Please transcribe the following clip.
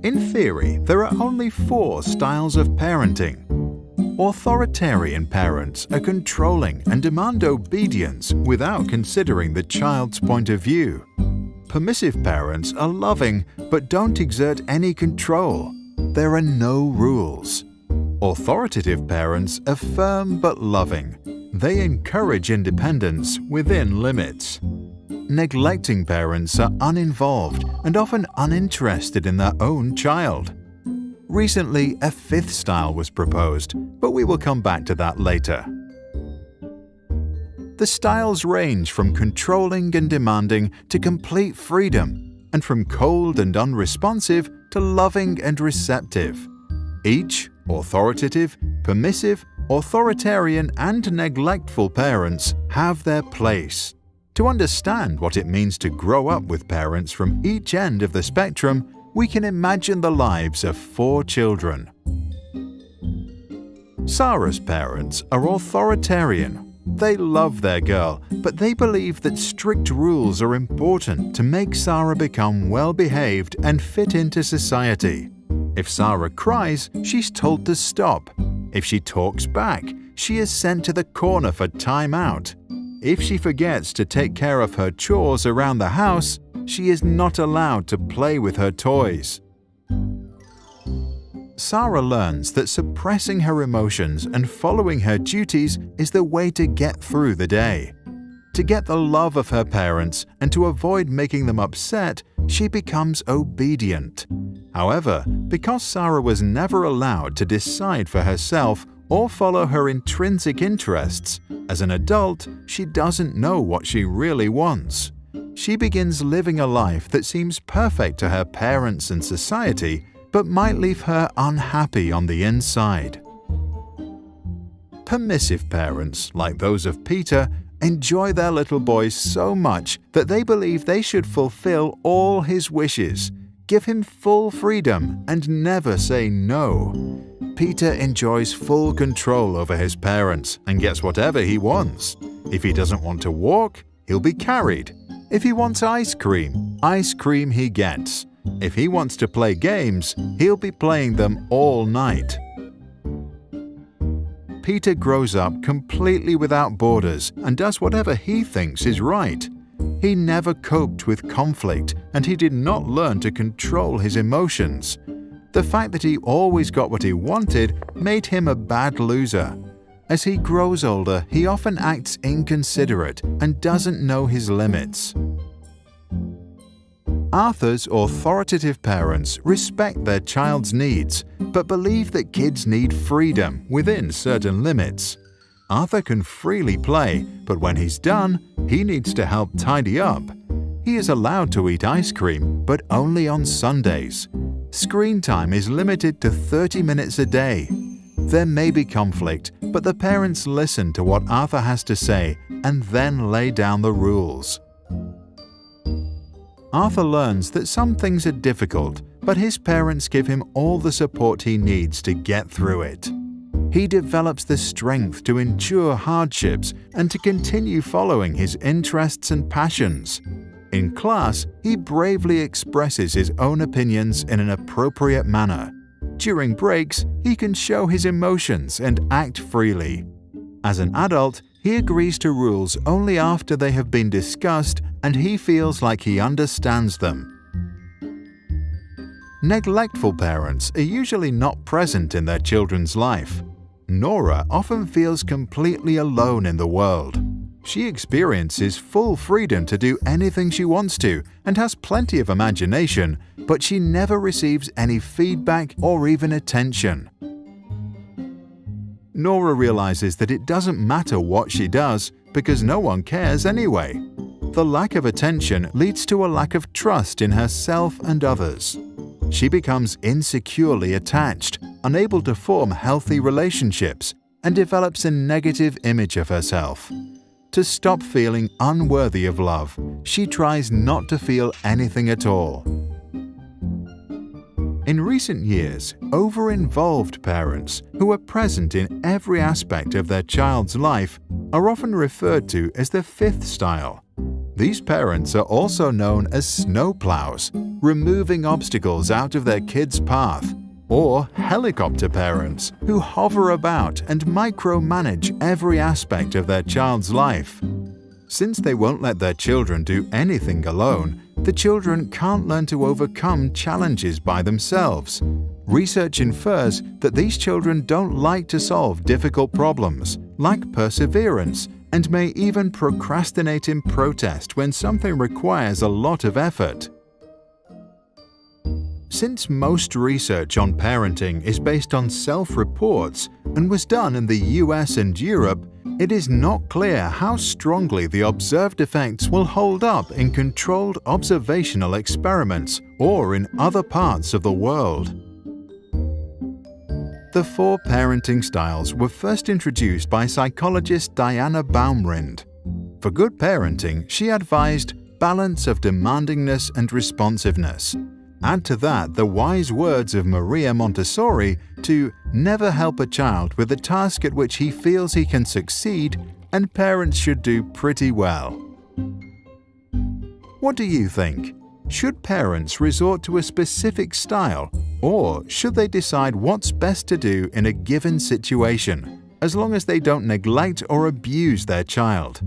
In theory, there are only 4 styles of parenting. Authoritarian parents are controlling and demand obedience without considering the child's point of view. Permissive parents are loving but don't exert any control. There are no rules. Authoritative parents are firm but loving. They encourage independence within limits. Neglecting parents are uninvolved and often uninterested in their own child. Recently, a 5th style was proposed, but we will come back to that later. The styles range from controlling and demanding to complete freedom, and from cold and unresponsive to loving and receptive. Each authoritative, permissive, authoritarian, and neglectful parents have their place. To understand what it means to grow up with parents from each end of the spectrum, we can imagine the lives of 4 children. Sarah's parents are authoritarian. They love their girl, but they believe that strict rules are important to make Sarah become well-behaved and fit into society. If Sarah cries, she's told to stop. If she talks back, she is sent to the corner for time out. If she forgets to take care of her chores around the house, she is not allowed to play with her toys. Sarah learns that suppressing her emotions and following her duties is the way to get through the day. To get the love of her parents and to avoid making them upset, she becomes obedient. However, because Sarah was never allowed to decide for herself or follow her intrinsic interests, as an adult, she doesn't know what she really wants. She begins living a life that seems perfect to her parents and society, but might leave her unhappy on the inside. Permissive parents, like those of Peter, enjoy their little boys so much that they believe they should fulfill all his wishes, give him full freedom, and never say no. Peter enjoys full control over his parents and gets whatever he wants. If he doesn't want to walk, he'll be carried. If he wants ice cream he gets. If he wants to play games, he'll be playing them all night. Peter grows up completely without borders and does whatever he thinks is right. He never coped with conflict, and he did not learn to control his emotions. The fact that he always got what he wanted made him a bad loser. As he grows older, he often acts inconsiderate and doesn't know his limits. Arthur's authoritative parents respect their child's needs, but believe that kids need freedom within certain limits. Arthur can freely play, but when he's done, he needs to help tidy up. He is allowed to eat ice cream, but only on Sundays. Screen time is limited to 30 minutes a day. There may be conflict, but the parents listen to what Arthur has to say and then lay down the rules. Arthur learns that some things are difficult, but his parents give him all the support he needs to get through it. He develops the strength to endure hardships and to continue following his interests and passions. In class, he bravely expresses his own opinions in an appropriate manner. During breaks, he can show his emotions and act freely. As an adult, he agrees to rules only after they have been discussed and he feels like he understands them. Neglectful parents are usually not present in their children's life. Nora often feels completely alone in the world. She experiences full freedom to do anything she wants to and has plenty of imagination, but she never receives any feedback or even attention. Nora realizes that it doesn't matter what she does because no one cares anyway. The lack of attention leads to a lack of trust in herself and others. She becomes insecurely attached, unable to form healthy relationships, and develops a negative image of herself. To stop feeling unworthy of love, she tries not to feel anything at all. In recent years, over-involved parents who are present in every aspect of their child's life are often referred to as the 5th style. These parents are also known as snowplows. removing obstacles out of their kids' path, or helicopter parents who hover about and micromanage every aspect of their child's life. Since they won't let their children do anything alone, the children can't learn to overcome challenges by themselves. Research infers that these children don't like to solve difficult problems, lack perseverance, and may even procrastinate in protest when something requires a lot of effort. Since most research on parenting is based on self-reports and was done in the US and Europe, it is not clear how strongly the observed effects will hold up in controlled observational experiments or in other parts of the world. The 4 parenting styles were first introduced by psychologist Diana Baumrind. For good parenting, she advised balance of demandingness and responsiveness. Add to that the wise words of Maria Montessori to never help a child with a task at which he feels he can succeed, and parents should do pretty well. What do you think? Should parents resort to a specific style, or should they decide what's best to do in a given situation, as long as they don't neglect or abuse their child?